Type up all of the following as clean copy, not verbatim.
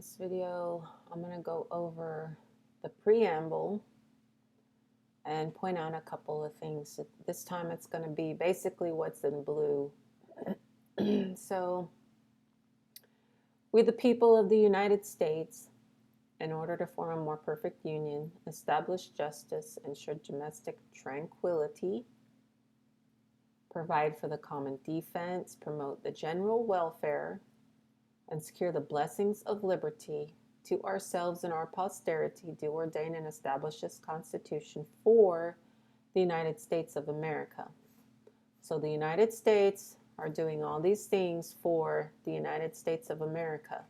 this video, I'm going to go over the preamble and point out a couple of things. This time it's going to be basically what's in blue. So, we the people of the United States, in order to form a more perfect union, establish justice, ensure domestic tranquility, provide for the common defense, promote the general welfare, and secure the blessings of liberty to ourselves and our posterity, do ordain and establish this Constitution for the United States of America. So the United States are doing all these things for the United States of America.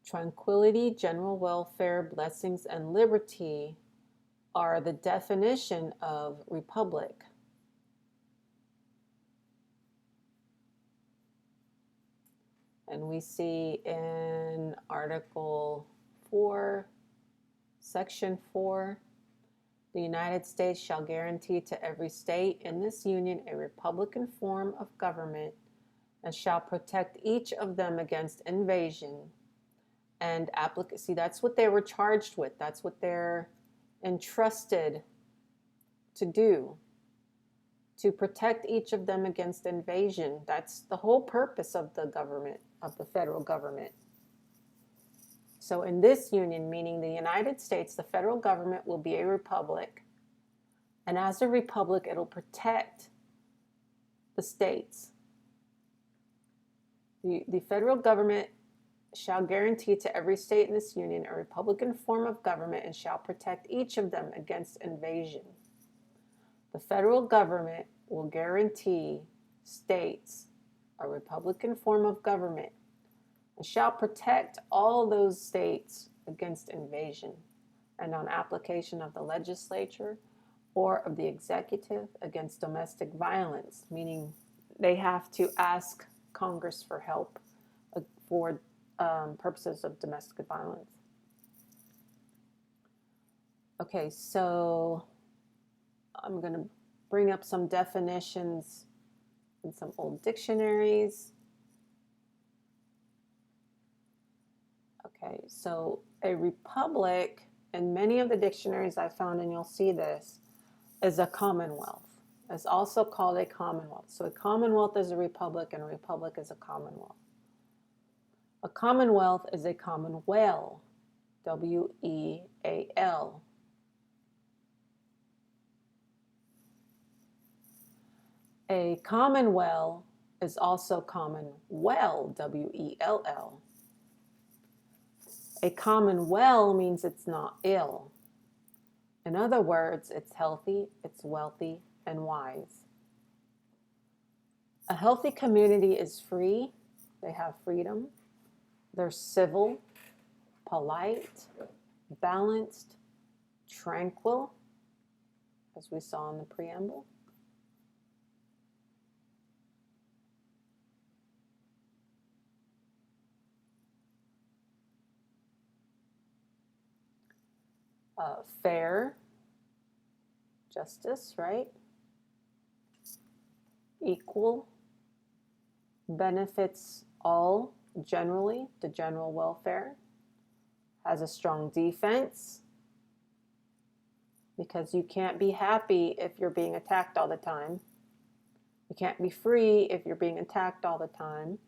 Tranquility, general welfare, blessings, and liberty are the definition of republic. And we see in Article 4, Section 4, the United States shall guarantee to every state in this union a republican form of government and shall protect each of them against invasion and see, that's what they were charged with. That's what they're entrusted to do, to protect each of them against invasion. That's the whole purpose of the government, of the federal government. So in this union, meaning the United States, the federal government will be a republic. And as a republic, it'll protect the states. The federal government shall guarantee to every state in this union a republican form of government and shall protect each of them against invasion. The federal government will guarantee states a republican form of government and shall protect all those states against invasion and on application of the legislature or of the executive against domestic violence, meaning they have to ask Congress for help for purposes of domestic violence. Okay, so I'm going to bring up some definitions in some old dictionaries. Okay, so a republic, in many of the dictionaries I found, and you'll see this, is a commonwealth. It's also called a commonwealth. So a commonwealth is a republic, and a republic is a commonwealth. A commonwealth is a commonweal, W-E-A-L. A commonweal is also commonweal, W-E-L-L. A commonweal means it's not ill. In other words, it's healthy, it's wealthy, and wise. A healthy community is free. They have freedom. They're civil, polite, balanced, tranquil, as we saw in the preamble. Fair, justice, right? Equal, benefits all generally, the general welfare, has a strong defense, because you can't be happy if you're being attacked all the time. You can't be free if you're being attacked all the time.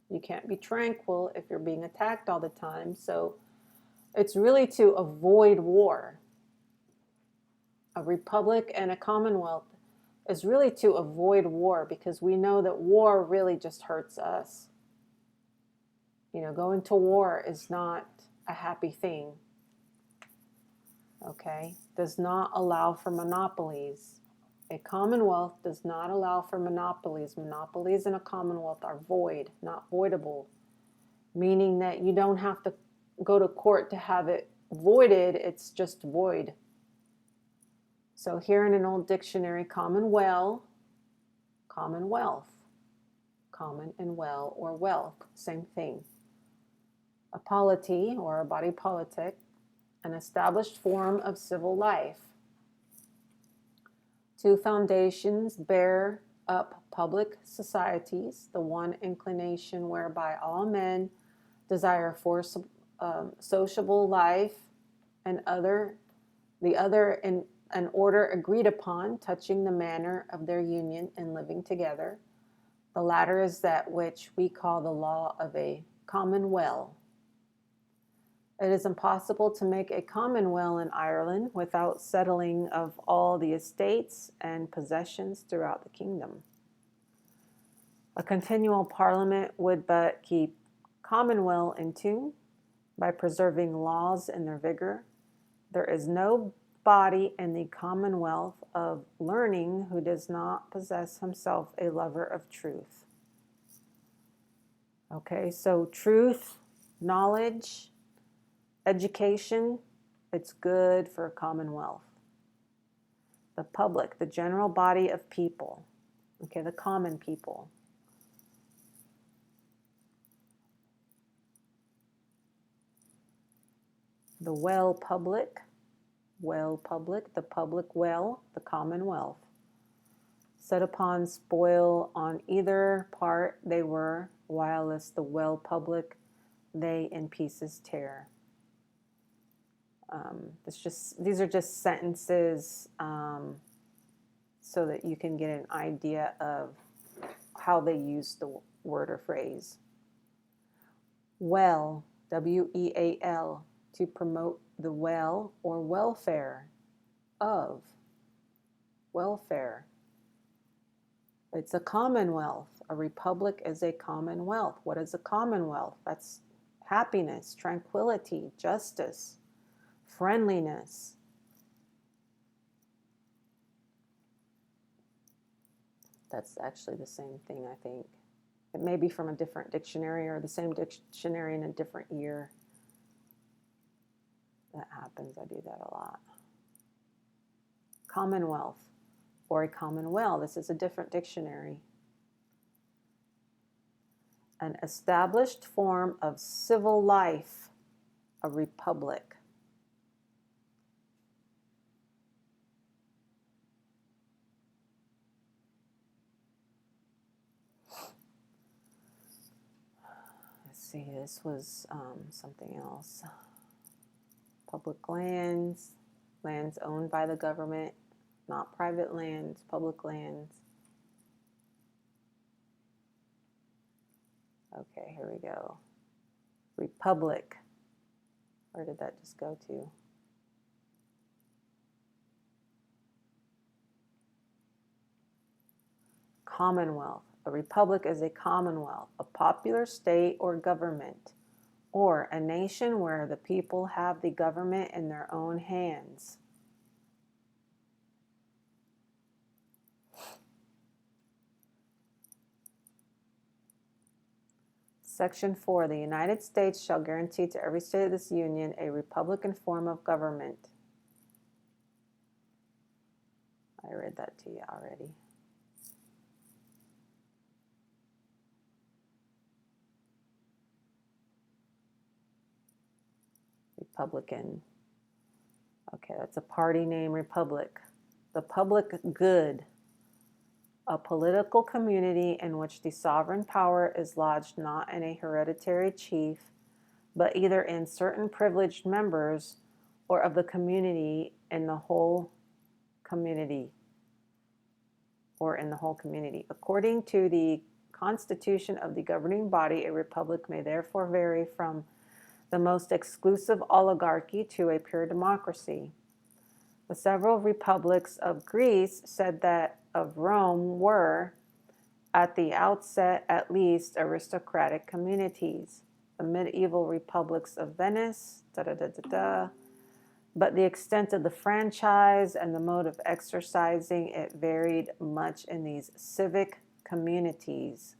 You can't be tranquil if you're being attacked all the time. So it's really to avoid war. A republic and a commonwealth is really to avoid war, because we know that war really just hurts us. You know, going to war is not a happy thing. Okay? Does not allow for monopolies. A commonwealth does not allow for monopolies. Monopolies in a commonwealth are void, not voidable, meaning that you don't have to go to court to have it voided. It's just void. So here in an old dictionary, commonweal, commonwealth, common and well or wealth, same thing. A polity or a body politic, an established form of civil life. Two foundations bear up public societies, the one inclination whereby all men desire for sociable life, and the other in an order agreed upon touching the manner of their union and living together. The latter is that which we call the law of a commonweal. It is impossible to make a commonweal in Ireland without settling of all the estates and possessions throughout the kingdom. A continual parliament would but keep commonweal in tune by preserving laws in their vigor. There is no body in the commonwealth of learning who does not possess himself a lover of truth. Okay, so truth, knowledge, education, it's good for a commonwealth. The public, the general body of people, okay, the common people. The well public, the public well, the commonwealth. Set upon spoil on either part they were, whilst the well public they in pieces tear. These are just sentences so that you can get an idea of how they use the word or phrase. Well, W-E-A-L, to promote the well or welfare of. Welfare. It's a commonwealth. A republic is a commonwealth. What is a commonwealth? That's happiness, tranquility, justice, friendliness. That's actually the same thing, I think. It may be from a different dictionary or the same dictionary in a different year. That happens. I do that a lot. Commonwealth or a commonweal. This is a different dictionary. An established form of civil life, a republic. Let's see, this was something else. Public lands, lands owned by the government, not private lands, public lands. Okay, here we go. Republic. Where did that just go to? Commonwealth. A republic is a commonwealth, a popular state or government, or a nation where the people have the government in their own hands. Section 4. The United States shall guarantee to every state of this union a republican form of government. I read that to you already. Republican. Okay, that's a party name, Republic. The public good. A political community in which the sovereign power is lodged not in a hereditary chief, but either in certain privileged members or of the community in the whole community, or in the whole community. According to the constitution of the governing body, a republic may therefore vary from the most exclusive oligarchy to a pure democracy. The several republics of Greece said that of Rome were, at the outset at least, aristocratic communities. The medieval republics of Venice, but the extent of the franchise and the mode of exercising it varied much in these civic communities,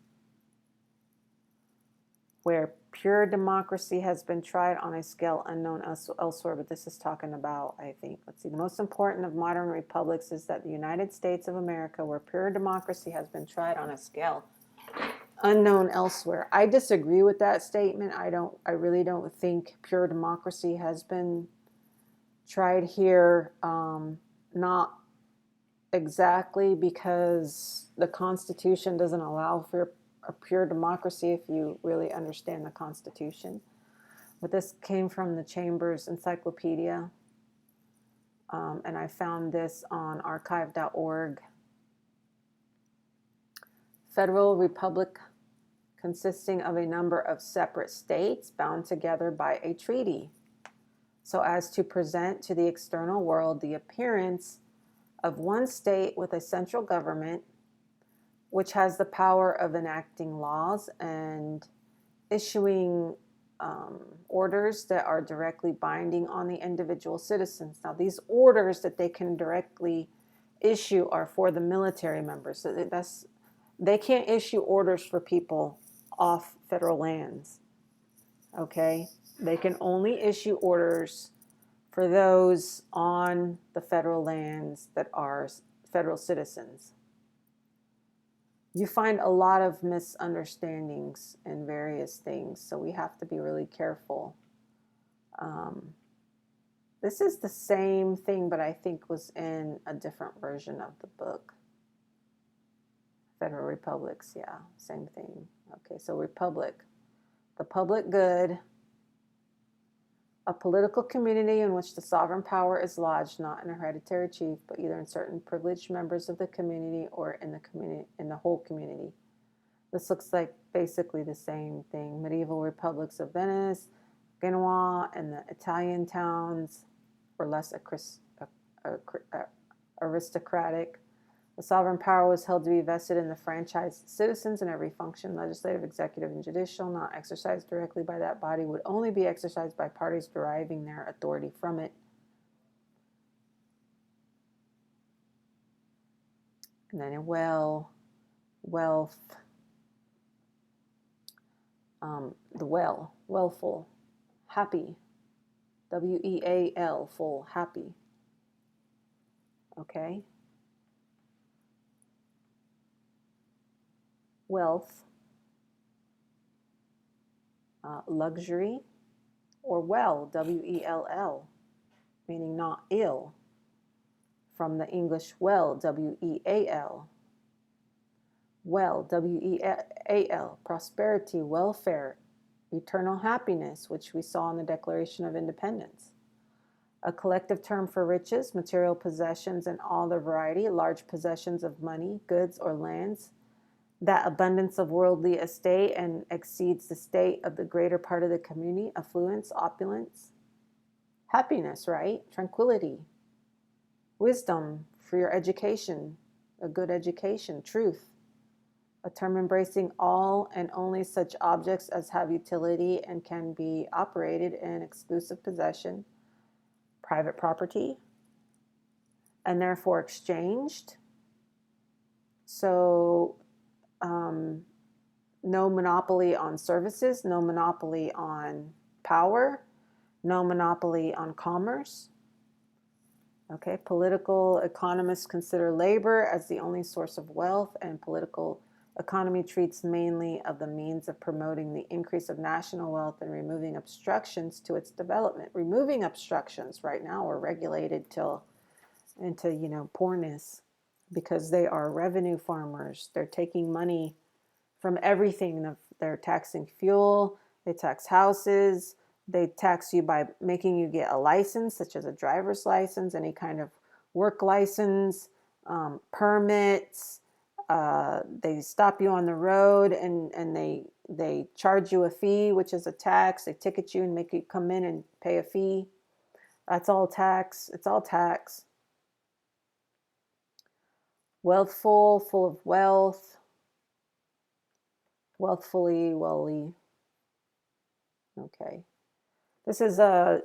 where pure democracy has been tried on a scale unknown elsewhere. But this is talking about, I think, let's see, the most important of modern republics is that the United States of America, where pure democracy has been tried on a scale unknown elsewhere. I disagree with that statement. I really don't think pure democracy has been tried here. Not exactly, because the Constitution doesn't allow for a pure democracy if you really understand the Constitution. But this came from the Chambers Encyclopedia, and I found this on archive.org. Federal Republic consisting of a number of separate states bound together by a treaty, so as to present to the external world the appearance of one state with a central government, which has the power of enacting laws and issuing orders that are directly binding on the individual citizens. Now, these orders that they can directly issue are for the military members. So they can't issue orders for people off federal lands. Okay? They can only issue orders for those on the federal lands that are federal citizens. You find a lot of misunderstandings in various things, so we have to be really careful. This is the same thing, but I think was in a different version of the book. Federal republics, yeah, same thing. Okay, so republic, the public good, a political community in which the sovereign power is lodged not in a hereditary chief, but either in certain privileged members of the community or in the whole community. This looks like basically the same thing. Medieval republics of Venice, Genoa, and the Italian towns were less aristocratic. The sovereign power was held to be vested in the franchised citizens, and every function, legislative, executive, and judicial, not exercised directly by that body, would only be exercised by parties deriving their authority from it. And then wealth, the wealthful, happy, W-E-A-L, full, happy. Okay. Wealth, luxury, or well, W-E-L-L, meaning not ill, from the English well, W-E-A-L. Well, W-E-A-L, prosperity, welfare, eternal happiness, which we saw in the Declaration of Independence. A collective term for riches, material possessions in all their variety, large possessions of money, goods, or lands, that abundance of worldly estate and exceeds the state of the greater part of the community, affluence, opulence, happiness, right? Tranquility, wisdom for your education, a good education, truth, a term embracing all and only such objects as have utility and can be operated in exclusive possession, private property, and therefore exchanged. So, no monopoly on services, no monopoly on power, no monopoly on commerce. Okay, political economists consider labor as the only source of wealth, and political economy treats mainly of the means of promoting the increase of national wealth and removing obstructions to its development. Removing obstructions right now are regulated into poorness, because they are revenue farmers. They're taking money from everything. They're taxing fuel, they tax houses, they tax you by making you get a license, such as a driver's license, any kind of work license, permits. They stop you on the road and they charge you a fee, which is a tax. They ticket you and make you come in and pay a fee. That's all tax. It's all tax. Wealthful, full of wealth. Wealthfully, welly. Okay. This is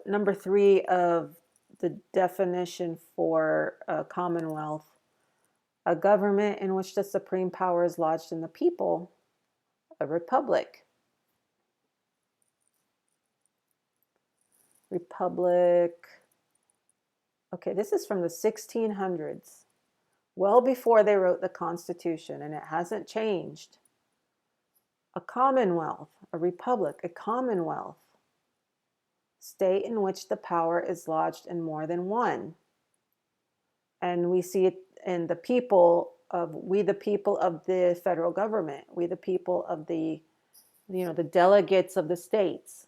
number 3 of the definition for a commonwealth. A government in which the supreme power is lodged in the people. A republic. Republic. Okay, this is from the 1600s. Well before they wrote the Constitution, and it hasn't changed. A commonwealth, a republic, a commonwealth. State in which the power is lodged in more than one. And we see it in the people we the people of the federal government, we the people of the, the delegates of the states.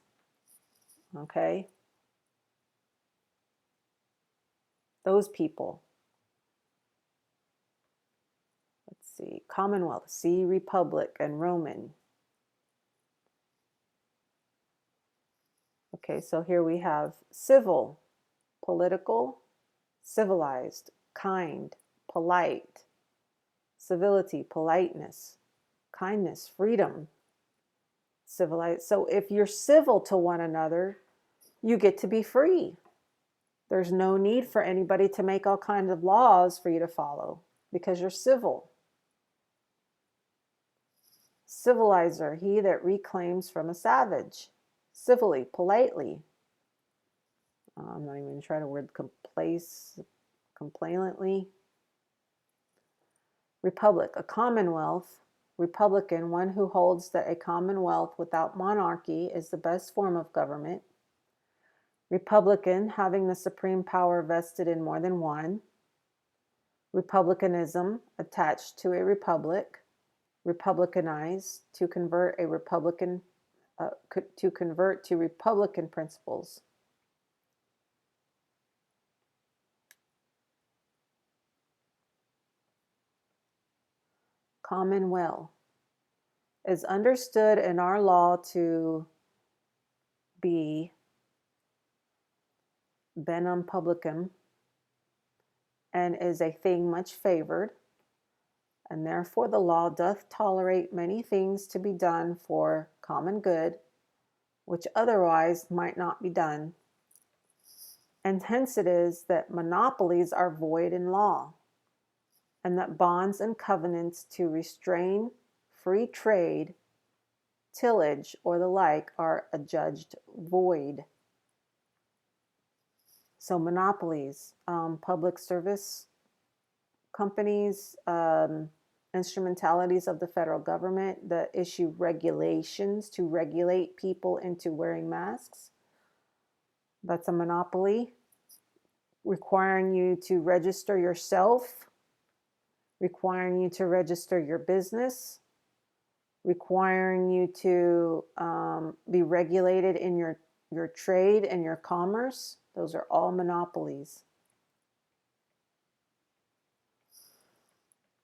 Okay? Those people. Let's see. Commonwealth, see Republic and Roman. Okay, so here we have civil, political, civilized, kind, polite, civility, politeness, kindness, freedom, civilized. So if you're civil to one another, you get to be free. There's no need for anybody to make all kinds of laws for you to follow because you're civil. Civilizer, he that reclaims from a savage. Civilly, politely. I'm not even going to try to word complainantly. Republic, a commonwealth. Republican, one who holds that a commonwealth without monarchy is the best form of government. Republican, having the supreme power vested in more than one. Republicanism, attached to a republic. Republicanize, to convert a republican, to convert to republican principles. Commonweal is understood in our law to be benum publicum, and is a thing much favored, and therefore the law doth tolerate many things to be done for common good, which otherwise might not be done. And hence it is that monopolies are void in law, and that bonds and covenants to restrain free trade, tillage, or the like are adjudged void. So monopolies, public service companies, instrumentalities of the federal government that issue regulations to regulate people into wearing masks. That's a monopoly. Requiring you to register yourself, requiring you to register your business, requiring you to be regulated in your trade and your commerce. Those are all monopolies.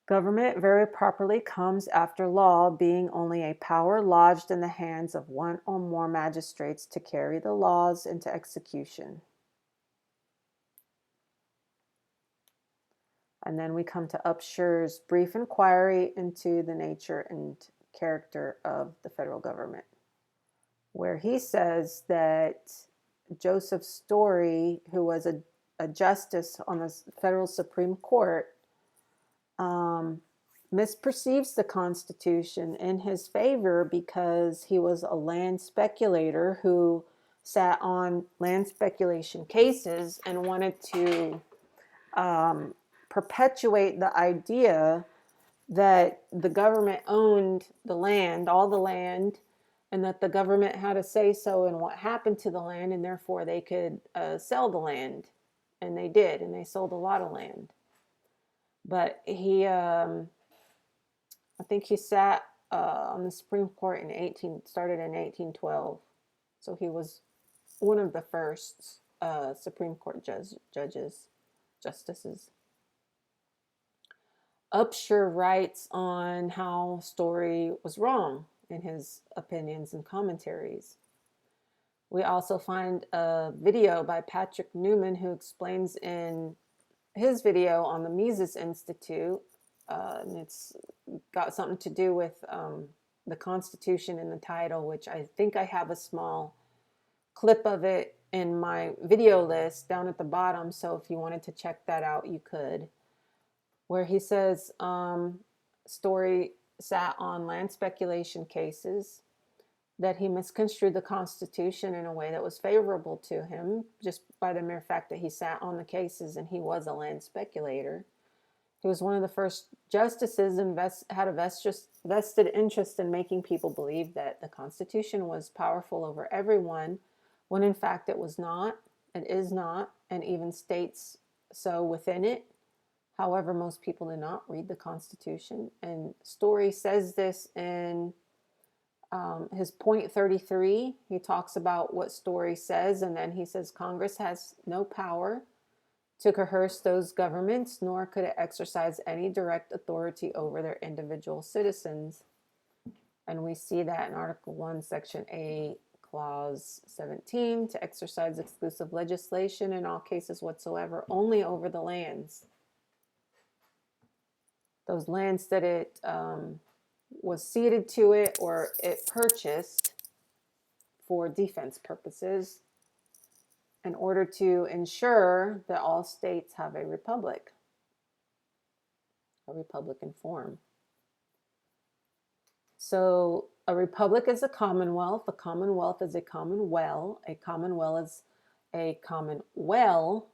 Government very properly comes after law, being only a power lodged in the hands of one or more magistrates to carry the laws into execution. And then we come to Upsher's brief inquiry into the nature and character of the federal government, where he says that Joseph Story, who was a justice on the federal Supreme Court, misperceives the Constitution in his favor because he was a land speculator who sat on land speculation cases and wanted to perpetuate the idea that the government owned the land, all the land, and that the government had a say-so in what happened to the land, and therefore they could sell the land. And they did, and they sold a lot of land. But he, I think he sat on the Supreme Court started in 1812. So he was one of the first Supreme Court justices. Upsher writes on how Story was wrong in his opinions and commentaries. We also find a video by Patrick Newman who explains in his video on the Mises Institute, and it's got something to do with the Constitution in the title, which I think I have a small clip of it in my video list down at the bottom, so if you wanted to check that out, you could, where he says Story sat on land speculation cases, that he misconstrued the Constitution in a way that was favorable to him just by the mere fact that he sat on the cases and he was a land speculator. He was one of the first justices and had a vested interest in making people believe that the Constitution was powerful over everyone, when in fact it was not, it is not, and even states so within it However, most people do not read the Constitution. And Story says this in his point 33. He talks about what Story says, and then he says Congress has no power to coerce those governments, nor could it exercise any direct authority over their individual citizens. And we see that in Article 1, Section A, Clause 17, to exercise exclusive legislation in all cases whatsoever, only over the lands. Those lands that it was ceded to it or it purchased for defense purposes, in order to ensure that all states have a republic, a republican form. So a republic is a commonwealth. A commonwealth is a commonweal. A commonweal is a commonweal.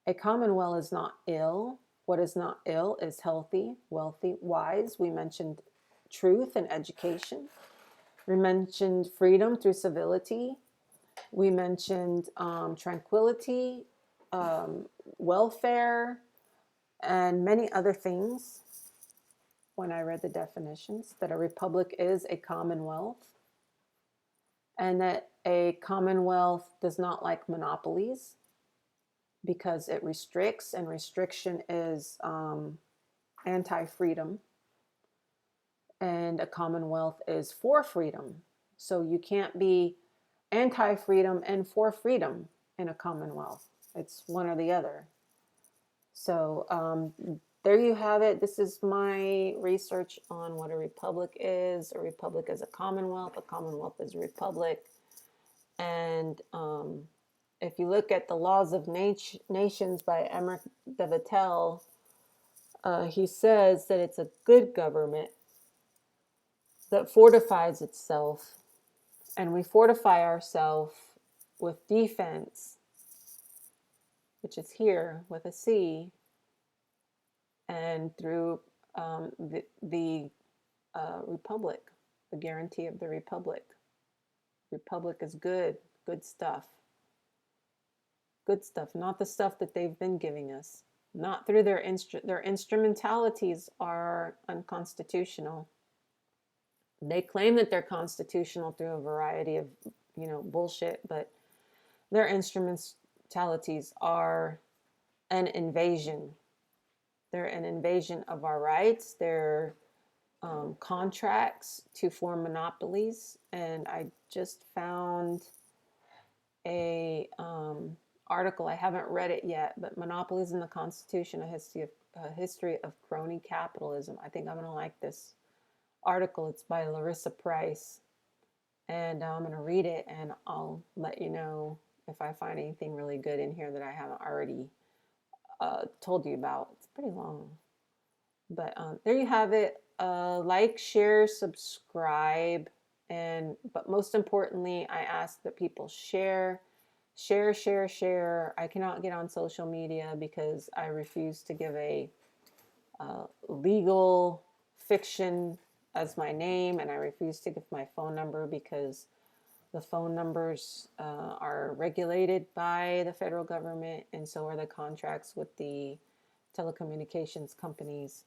A commonweal is not ill. What is not ill is healthy, wealthy, wise. We mentioned truth and education. We mentioned freedom through civility. We mentioned tranquility, welfare, and many other things when I read the definitions, that a republic is a commonwealth, and that a commonwealth does not like monopolies because it restricts, and restriction is anti-freedom, and a commonwealth is for freedom. So you can't be anti-freedom and for freedom in a commonwealth. It's one or the other. So there you have it. This is my research on what a republic is. A republic is a commonwealth is a republic. And if you look at the Laws of Nations by Emmerich de Vattel, he says that it's a good government that fortifies itself. And we fortify ourselves with defense, which is here with a C, and through the republic, the guarantee of the republic. Republic is good stuff. Good stuff, not the stuff that they've been giving us. Not through their instrumentalities are unconstitutional. They claim that they're constitutional through a variety of, bullshit, but their instrumentalities are an invasion. They're an invasion of our rights. They're contracts to form monopolies. And I just found a article. I haven't read it yet, but Monopolies in the Constitution, a history of crony capitalism. I think I'm going to like this article. It's by Larissa Price, and I'm going to read it, and I'll let you know if I find anything really good in here that I haven't already told you about. It's pretty long, but there you have it. Like, share, subscribe, but most importantly, I ask that people share. I cannot get on social media because I refuse to give a legal fiction as my name, and I refuse to give my phone number because the phone numbers are regulated by the federal government, and so are the contracts with the telecommunications companies.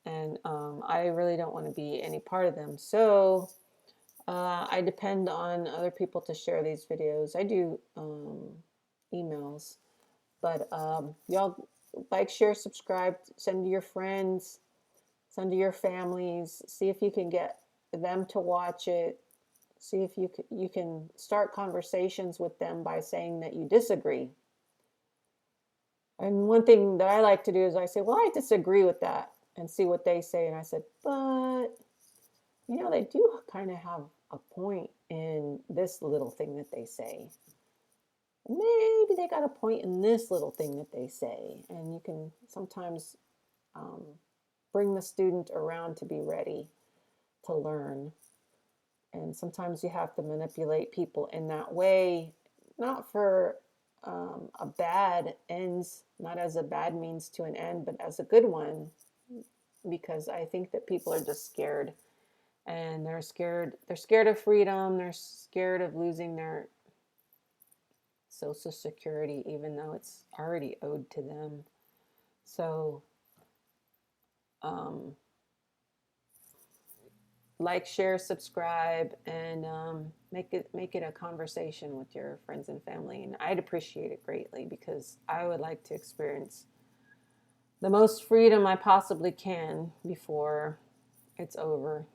And I really don't want to be any part of them. So I depend on other people to share these videos. I do emails, but y'all like, share, subscribe, send to your friends, send to your families. See if you can get them to watch it. See if you can start conversations with them by saying that you disagree. And one thing that I like to do is I say, well, I disagree with that, and see what they say. And I said, but, they do kind of have a point in this little thing that they say. Maybe they got a point in this little thing that they say. And you can sometimes bring the student around to be ready to learn. And sometimes you have to manipulate people in that way, not for a bad ends, not as a bad means to an end, but as a good one, because I think that people are just scared, and they're scared of freedom. They're scared of losing their Social Security, even though it's already owed to them. So Like, share, subscribe, and make it a conversation with your friends and family. And I'd appreciate it greatly, because I would like to experience the most freedom I possibly can before it's over.